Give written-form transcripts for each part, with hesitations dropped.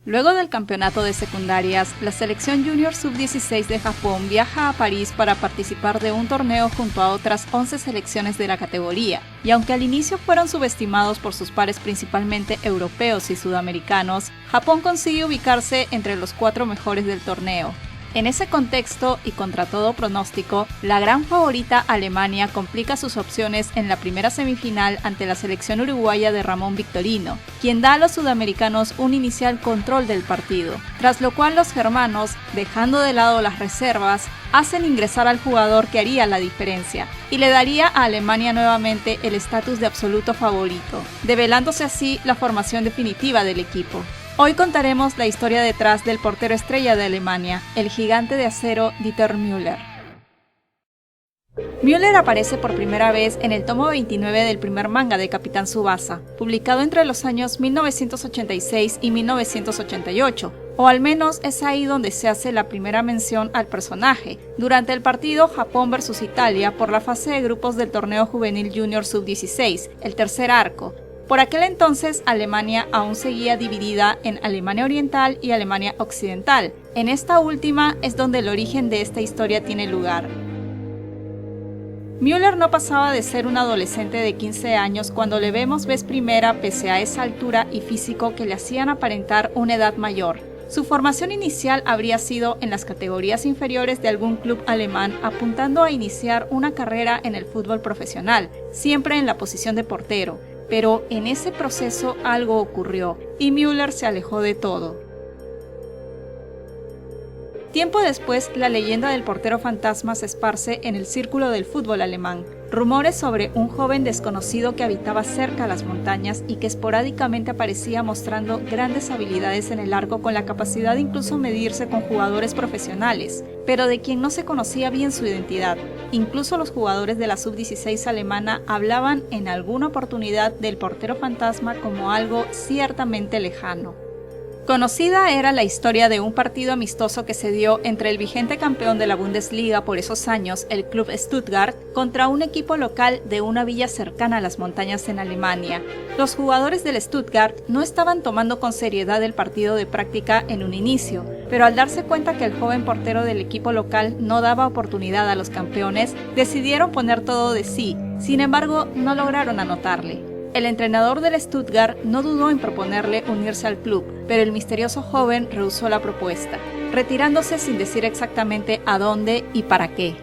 Luego del campeonato de secundarias, la selección junior sub-16 de Japón viaja a París para participar de un torneo junto a otras 11 selecciones de la categoría, y aunque al inicio fueron subestimados por sus pares principalmente europeos y sudamericanos, Japón consigue ubicarse entre los 4 mejores del torneo. En ese contexto, y contra todo pronóstico, la gran favorita Alemania complica sus opciones en la primera semifinal ante la selección uruguaya de Ramón Victorino, quien da a los sudamericanos un inicial control del partido, tras lo cual los germanos, dejando de lado las reservas, hacen ingresar al jugador que haría la diferencia, y le daría a Alemania nuevamente el estatus de absoluto favorito, develándose así la formación definitiva del equipo. Hoy contaremos la historia detrás del portero estrella de Alemania, el gigante de acero Dieter Müller. Müller aparece por primera vez en el tomo 29 del primer manga de Capitán Tsubasa, publicado entre los años 1986 y 1988, o al menos es ahí donde se hace la primera mención al personaje, durante el partido Japón vs Italia por la fase de grupos del torneo juvenil junior sub-16, el tercer arco. Por aquel entonces, Alemania aún seguía dividida en Alemania Oriental y Alemania Occidental. En esta última es donde el origen de esta historia tiene lugar. Müller no pasaba de ser un adolescente de 15 años cuando le vemos vez primera pese a esa altura y físico que le hacían aparentar una edad mayor. Su formación inicial habría sido en las categorías inferiores de algún club alemán, apuntando a iniciar una carrera en el fútbol profesional, siempre en la posición de portero. Pero en ese proceso algo ocurrió, y Müller se alejó de todo. Tiempo después, la leyenda del portero fantasma se esparce en el círculo del fútbol alemán. Rumores sobre un joven desconocido que habitaba cerca a las montañas y que esporádicamente aparecía mostrando grandes habilidades en el arco con la capacidad de incluso medirse con jugadores profesionales, pero de quien no se conocía bien su identidad. Incluso los jugadores de la sub-16 alemana hablaban en alguna oportunidad del portero fantasma como algo ciertamente lejano. Conocida era la historia de un partido amistoso que se dio entre el vigente campeón de la Bundesliga por esos años, el club Stuttgart, contra un equipo local de una villa cercana a las montañas en Alemania. Los jugadores del Stuttgart no estaban tomando con seriedad el partido de práctica en un inicio, pero al darse cuenta que el joven portero del equipo local no daba oportunidad a los campeones, decidieron poner todo de sí. Sin embargo, no lograron anotarle. El entrenador del Stuttgart no dudó en proponerle unirse al club, pero el misterioso joven rehusó la propuesta, retirándose sin decir exactamente a dónde y para qué.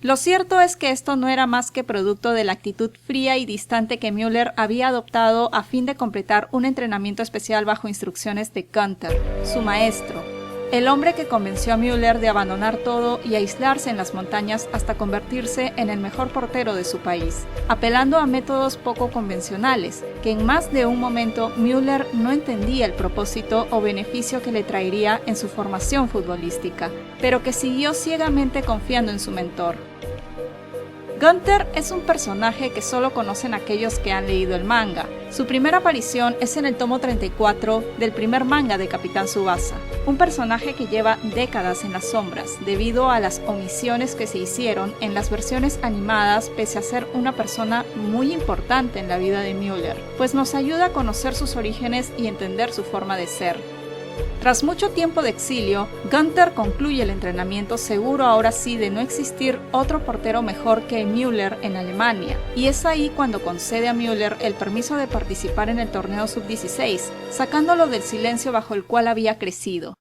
Lo cierto es que esto no era más que producto de la actitud fría y distante que Müller había adoptado a fin de completar un entrenamiento especial bajo instrucciones de Günther, su maestro. El hombre que convenció a Müller de abandonar todo y aislarse en las montañas hasta convertirse en el mejor portero de su país, apelando a métodos poco convencionales, que en más de un momento Müller no entendía el propósito o beneficio que le traería en su formación futbolística, pero que siguió ciegamente confiando en su mentor. Günther es un personaje que solo conocen aquellos que han leído el manga. Su primera aparición es en el tomo 34 del primer manga de Capitán Tsubasa, un personaje que lleva décadas en las sombras debido a las omisiones que se hicieron en las versiones animadas pese a ser una persona muy importante en la vida de Müller, pues nos ayuda a conocer sus orígenes y entender su forma de ser. Tras mucho tiempo de exilio, Günther concluye el entrenamiento seguro ahora sí de no existir otro portero mejor que Müller en Alemania, y es ahí cuando concede a Müller el permiso de participar en el torneo sub-16, sacándolo del silencio bajo el cual había crecido.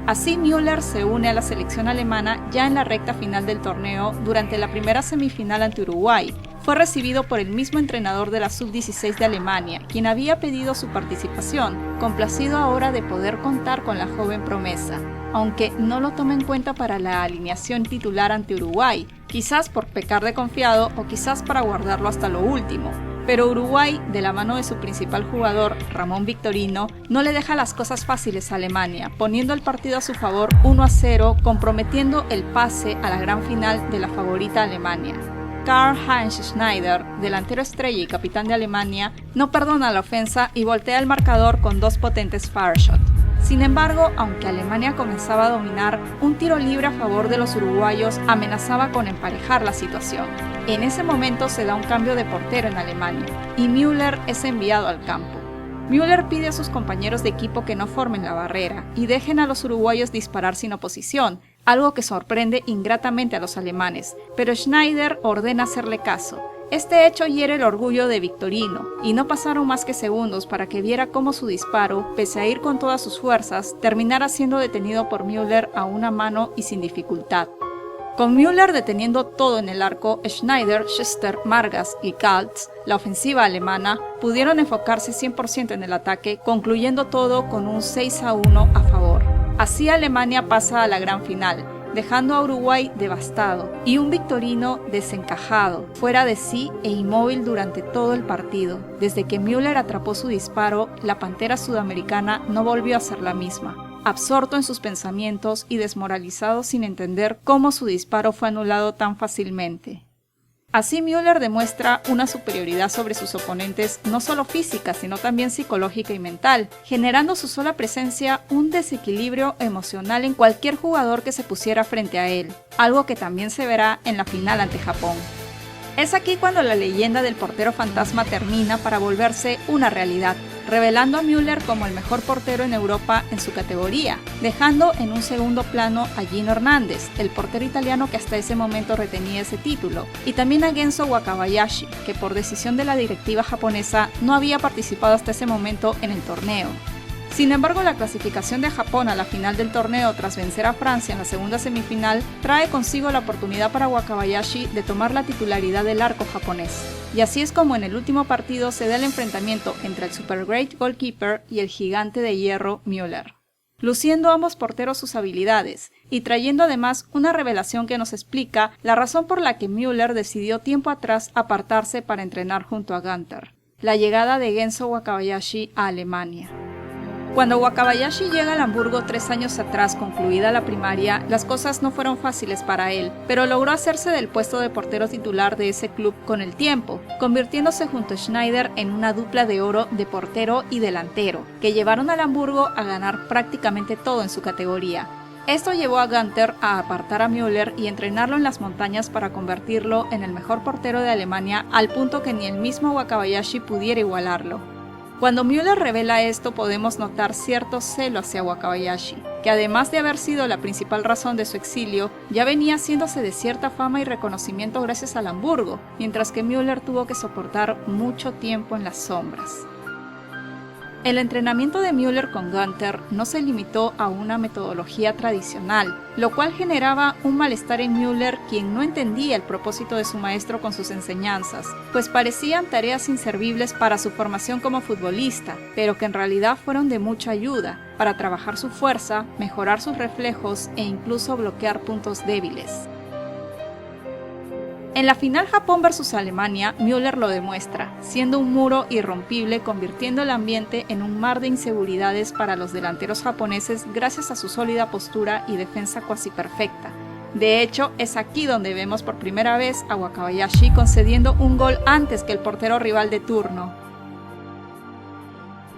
Así Müller se une a la selección alemana ya en la recta final del torneo durante la primera semifinal ante Uruguay. Fue recibido por el mismo entrenador de la sub-16 de Alemania, quien había pedido su participación, complacido ahora de poder contar con la joven promesa, aunque no lo toma en cuenta para la alineación titular ante Uruguay, quizás por pecar de confiado o quizás para guardarlo hasta lo último. Pero Uruguay, de la mano de su principal jugador, Ramón Victorino, no le deja las cosas fáciles a Alemania, poniendo el partido a su favor 1-0, comprometiendo el pase a la gran final de la favorita Alemania. Karl-Heinz Schneider, delantero estrella y capitán de Alemania, no perdona la ofensa y voltea el marcador con 2 potentes fireshot. Sin embargo, aunque Alemania comenzaba a dominar, un tiro libre a favor de los uruguayos amenazaba con emparejar la situación. En ese momento se da un cambio de portero en Alemania y Müller es enviado al campo. Müller pide a sus compañeros de equipo que no formen la barrera y dejen a los uruguayos disparar sin oposición, algo que sorprende ingratamente a los alemanes, pero Schneider ordena hacerle caso. Este hecho hiere el orgullo de Victorino, y no pasaron más que segundos para que viera cómo su disparo, pese a ir con todas sus fuerzas, terminara siendo detenido por Müller a una mano y sin dificultad. Con Müller deteniendo todo en el arco, Schneider, Schuster, Margas y Kaltz, la ofensiva alemana, pudieron enfocarse 100% en el ataque, concluyendo todo con un 6-1 a favor. Así Alemania pasa a la gran final, dejando a Uruguay devastado y un Victorino desencajado, fuera de sí e inmóvil durante todo el partido. Desde que Müller atrapó su disparo, la Pantera sudamericana no volvió a ser la misma. Absorto en sus pensamientos y desmoralizado sin entender cómo su disparo fue anulado tan fácilmente. Así Müller demuestra una superioridad sobre sus oponentes no solo física, sino también psicológica y mental, generando su sola presencia un desequilibrio emocional en cualquier jugador que se pusiera frente a él, algo que también se verá en la final ante Japón. Es aquí cuando la leyenda del portero fantasma termina para volverse una realidad, revelando a Müller como el mejor portero en Europa en su categoría, dejando en un segundo plano a Gino Hernández, el portero italiano que hasta ese momento retenía ese título, y también a Genso Wakabayashi, que por decisión de la directiva japonesa no había participado hasta ese momento en el torneo. Sin embargo, la clasificación de Japón a la final del torneo tras vencer a Francia en la segunda semifinal trae consigo la oportunidad para Wakabayashi de tomar la titularidad del arco japonés. Y así es como en el último partido se da el enfrentamiento entre el super great goalkeeper y el gigante de hierro Müller, luciendo ambos porteros sus habilidades y trayendo además una revelación que nos explica la razón por la que Müller decidió tiempo atrás apartarse para entrenar junto a Gunther: la llegada de Genso Wakabayashi a Alemania. Cuando Wakabayashi llega al Hamburgo 3 años atrás, concluida la primaria, las cosas no fueron fáciles para él, pero logró hacerse del puesto de portero titular de ese club con el tiempo, convirtiéndose junto a Schneider en una dupla de oro de portero y delantero, que llevaron al Hamburgo a ganar prácticamente todo en su categoría. Esto llevó a Gunther a apartar a Müller y entrenarlo en las montañas para convertirlo en el mejor portero de Alemania, al punto que ni el mismo Wakabayashi pudiera igualarlo. Cuando Müller revela esto, podemos notar cierto celo hacia Wakabayashi, que además de haber sido la principal razón de su exilio, ya venía haciéndose de cierta fama y reconocimiento gracias al Hamburgo, mientras que Müller tuvo que soportar mucho tiempo en las sombras. El entrenamiento de Müller con Gunther no se limitó a una metodología tradicional, lo cual generaba un malestar en Müller, quien no entendía el propósito de su maestro con sus enseñanzas, pues parecían tareas inservibles para su formación como futbolista, pero que en realidad fueron de mucha ayuda para trabajar su fuerza, mejorar sus reflejos e incluso bloquear puntos débiles. En la final Japón vs Alemania, Müller lo demuestra, siendo un muro irrompible, convirtiendo el ambiente en un mar de inseguridades para los delanteros japoneses gracias a su sólida postura y defensa cuasi perfecta. De hecho, es aquí donde vemos por primera vez a Wakabayashi concediendo un gol antes que el portero rival de turno.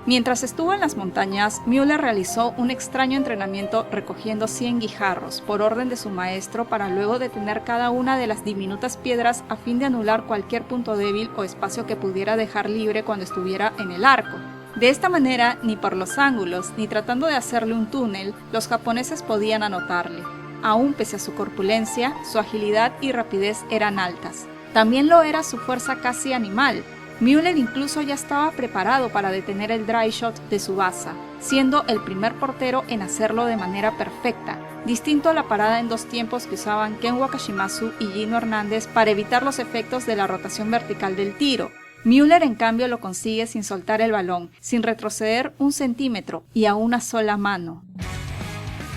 Mientras estuvo en las montañas, Müller realizó un extraño entrenamiento recogiendo 100 guijarros por orden de su maestro para luego detener cada una de las diminutas piedras a fin de anular cualquier punto débil o espacio que pudiera dejar libre cuando estuviera en el arco. De esta manera, ni por los ángulos, ni tratando de hacerle un túnel, los japoneses podían anotarle. Aún pese a su corpulencia, su agilidad y rapidez eran altas. También lo era su fuerza casi animal. Müller incluso ya estaba preparado para detener el dry shot de Tsubasa, siendo el primer portero en hacerlo de manera perfecta, distinto a la parada en 2 tiempos que usaban Ken Wakashimasu y Gino Hernández para evitar los efectos de la rotación vertical del tiro. Müller en cambio lo consigue sin soltar el balón, sin retroceder 1 centímetro y a una sola mano.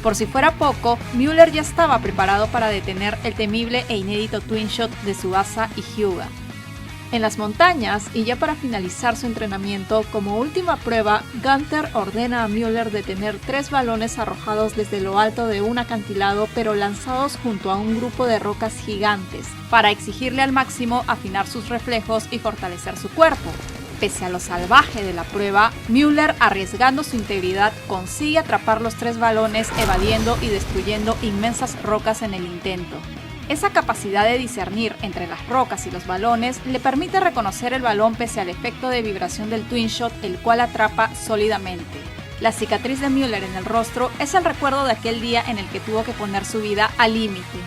Por si fuera poco, Müller ya estaba preparado para detener el temible e inédito twin shot de Tsubasa y Hyuga. En las montañas, y ya para finalizar su entrenamiento, como última prueba, Gunther ordena a Müller detener 3 balones arrojados desde lo alto de un acantilado pero lanzados junto a un grupo de rocas gigantes, para exigirle al máximo afinar sus reflejos y fortalecer su cuerpo. Pese a lo salvaje de la prueba, Müller, arriesgando su integridad, consigue atrapar los 3 balones, evadiendo y destruyendo inmensas rocas en el intento. Esa capacidad de discernir entre las rocas y los balones le permite reconocer el balón pese al efecto de vibración del twin shot, el cual atrapa sólidamente. La cicatriz de Müller en el rostro es el recuerdo de aquel día en el que tuvo que poner su vida al límite.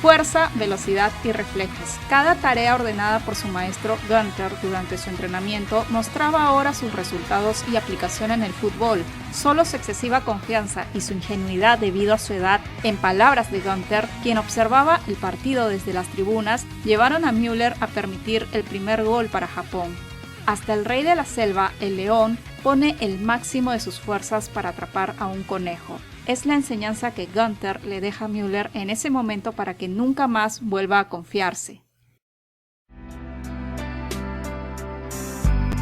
Fuerza, velocidad y reflejos. Cada tarea ordenada por su maestro Günther durante su entrenamiento mostraba ahora sus resultados y aplicación en el fútbol. Solo su excesiva confianza y su ingenuidad debido a su edad, en palabras de Günther, quien observaba el partido desde las tribunas, llevaron a Müller a permitir el primer gol para Japón. Hasta el rey de la selva, el león, pone el máximo de sus fuerzas para atrapar a un conejo. Es la enseñanza que Günther le deja a Müller en ese momento para que nunca más vuelva a confiarse.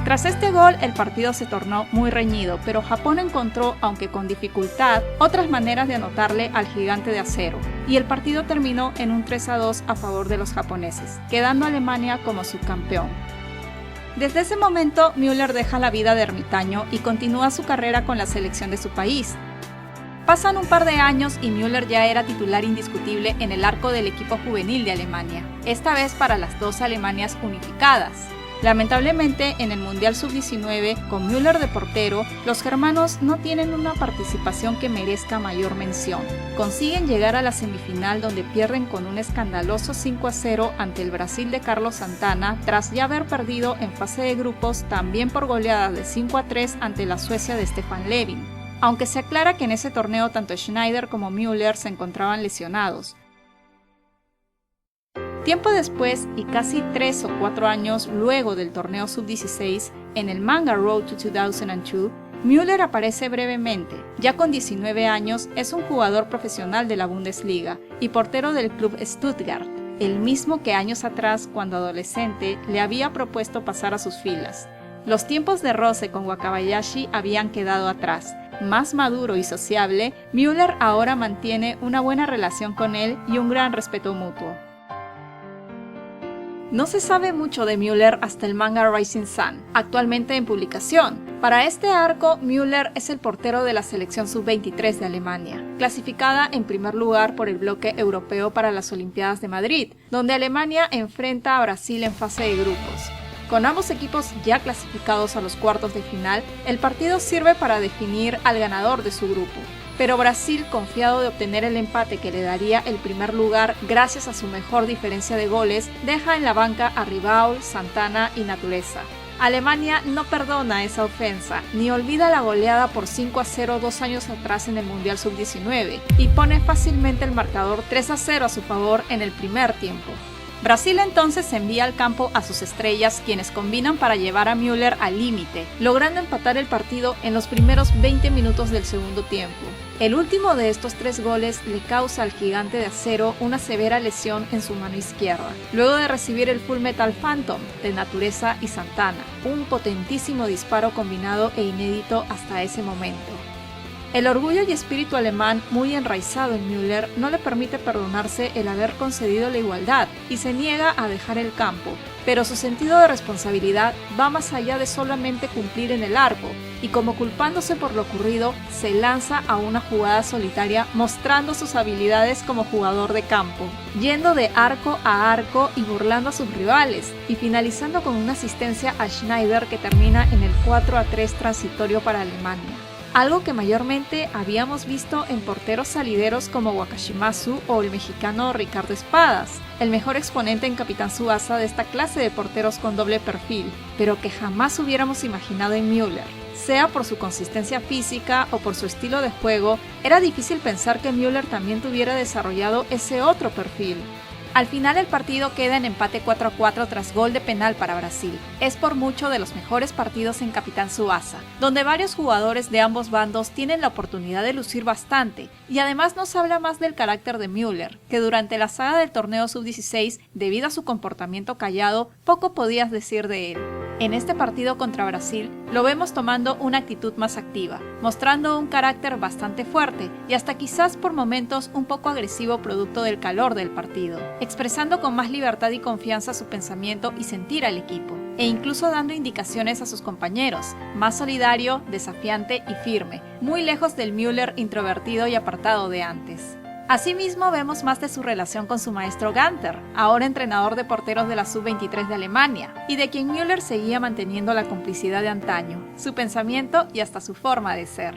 Tras este gol, el partido se tornó muy reñido, pero Japón encontró, aunque con dificultad, otras maneras de anotarle al gigante de acero, y el partido terminó en un 3-2 a favor de los japoneses, quedando Alemania como subcampeón. Desde ese momento, Müller deja la vida de ermitaño y continúa su carrera con la selección de su país. Pasan un par de años y Müller ya era titular indiscutible en el arco del equipo juvenil de Alemania, esta vez para las dos Alemanias unificadas. Lamentablemente, en el Mundial Sub-19, con Müller de portero, los germanos no tienen una participación que merezca mayor mención. Consiguen llegar a la semifinal donde pierden con un escandaloso 5-0 ante el Brasil de Carlos Santana, tras ya haber perdido en fase de grupos también por goleada de 5-3 ante la Suecia de Stefan Levin. Aunque se aclara que en ese torneo tanto Schneider como Müller se encontraban lesionados. Tiempo después, y casi 3 o 4 años luego del torneo Sub-16, en el Manga Road to 2002, Müller aparece brevemente. Ya con 19 años, es un jugador profesional de la Bundesliga y portero del club Stuttgart, el mismo que años atrás, cuando adolescente, le había propuesto pasar a sus filas. Los tiempos de roce con Wakabayashi habían quedado atrás. Más maduro y sociable, Müller ahora mantiene una buena relación con él y un gran respeto mutuo. No se sabe mucho de Müller hasta el manga Rising Sun, actualmente en publicación. Para este arco, Müller es el portero de la selección sub-23 de Alemania, clasificada en primer lugar por el bloque europeo para las Olimpiadas de Madrid, donde Alemania enfrenta a Brasil en fase de grupos. Con ambos equipos ya clasificados a los cuartos de final, el partido sirve para definir al ganador de su grupo. Pero Brasil, confiado de obtener el empate que le daría el primer lugar gracias a su mejor diferencia de goles, deja en la banca a Ribaul, Santana y Natureza. Alemania no perdona esa ofensa, ni olvida la goleada por 5-0 2 años atrás en el Mundial Sub-19, y pone fácilmente el marcador 3-0 a su favor en el primer tiempo. Brasil entonces envía al campo a sus estrellas, quienes combinan para llevar a Müller al límite, logrando empatar el partido en los primeros 20 minutos del segundo tiempo. El último de estos 3 goles le causa al gigante de acero una severa lesión en su mano izquierda, luego de recibir el Full Metal Phantom de Natureza y Santana, un potentísimo disparo combinado e inédito hasta ese momento. El orgullo y espíritu alemán, muy enraizado en Müller, no le permite perdonarse el haber concedido la igualdad y se niega a dejar el campo, pero su sentido de responsabilidad va más allá de solamente cumplir en el arco, y como culpándose por lo ocurrido, se lanza a una jugada solitaria mostrando sus habilidades como jugador de campo, yendo de arco a arco y burlando a sus rivales, y finalizando con una asistencia a Schneider que termina en el 4-3 transitorio para Alemania. Algo que mayormente habíamos visto en porteros salideros como Wakashimasu o el mexicano Ricardo Espadas, el mejor exponente en Capitán Tsubasa de esta clase de porteros con doble perfil, pero que jamás hubiéramos imaginado en Müller. Sea por su consistencia física o por su estilo de juego, era difícil pensar que Müller también tuviera desarrollado ese otro perfil. Al final el partido queda en empate 4-4 tras gol de penal para Brasil. Es por mucho de los mejores partidos en Capitán Tsubasa, donde varios jugadores de ambos bandos tienen la oportunidad de lucir bastante, y además nos habla más del carácter de Müller, que durante la saga del torneo Sub-16, debido a su comportamiento callado, poco podías decir de él. En este partido contra Brasil, lo vemos tomando una actitud más activa, mostrando un carácter bastante fuerte y hasta quizás por momentos un poco agresivo producto del calor del partido, expresando con más libertad y confianza su pensamiento y sentir al equipo, e incluso dando indicaciones a sus compañeros, más solidario, desafiante y firme, muy lejos del Müller introvertido y apartado de antes. Asimismo, vemos más de su relación con su maestro Ganter, ahora entrenador de porteros de la Sub-23 de Alemania, y de quien Müller seguía manteniendo la complicidad de antaño, su pensamiento y hasta su forma de ser.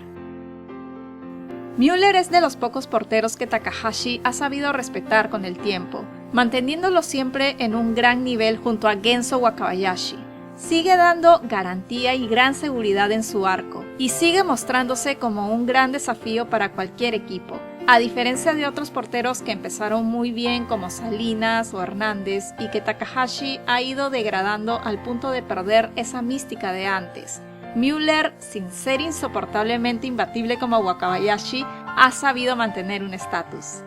Müller es de los pocos porteros que Takahashi ha sabido respetar con el tiempo, manteniéndolo siempre en un gran nivel junto a Genso Wakabayashi. Sigue dando garantía y gran seguridad en su arco, y sigue mostrándose como un gran desafío para cualquier equipo, a diferencia de otros porteros que empezaron muy bien como Salinas o Hernández y que Takahashi ha ido degradando al punto de perder esa mística de antes. Müller, sin ser insoportablemente imbatible como Wakabayashi, ha sabido mantener un estatus.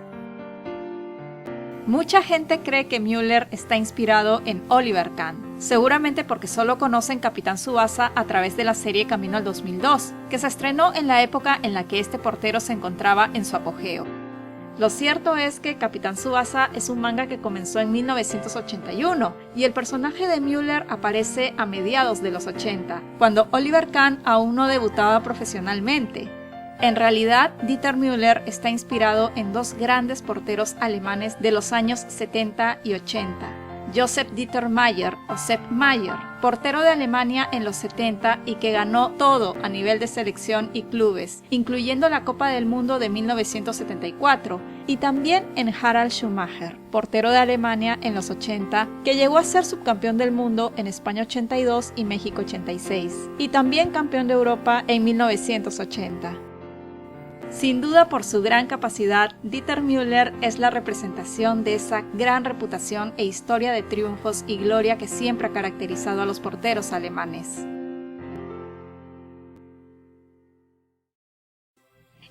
Mucha gente cree que Müller está inspirado en Oliver Kahn, seguramente porque solo conocen Capitán Tsubasa a través de la serie Camino al 2002, que se estrenó en la época en la que este portero se encontraba en su apogeo. Lo cierto es que Capitán Tsubasa es un manga que comenzó en 1981 y el personaje de Müller aparece a mediados de los 80, cuando Oliver Kahn aún no debutaba profesionalmente. En realidad, Dieter Müller está inspirado en dos grandes porteros alemanes de los años 70 y 80. Josef Dieter Mayer o Sepp Maier, portero de Alemania en los 70 y que ganó todo a nivel de selección y clubes, incluyendo la Copa del Mundo de 1974, y también en Harald Schumacher, portero de Alemania en los 80, que llegó a ser subcampeón del mundo en España 82 y México 86, y también campeón de Europa en 1980. Sin duda, por su gran capacidad, Dieter Müller es la representación de esa gran reputación e historia de triunfos y gloria que siempre ha caracterizado a los porteros alemanes.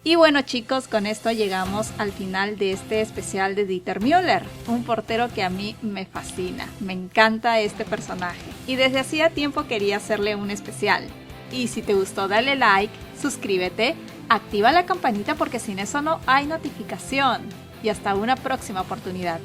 Y bueno chicos, con esto llegamos al final de este especial de Dieter Müller, un portero que a mí me fascina, me encanta este personaje y desde hacía tiempo quería hacerle un especial. Y si te gustó dale like, suscríbete, activa la campanita porque sin eso no hay notificación. Y hasta una próxima oportunidad.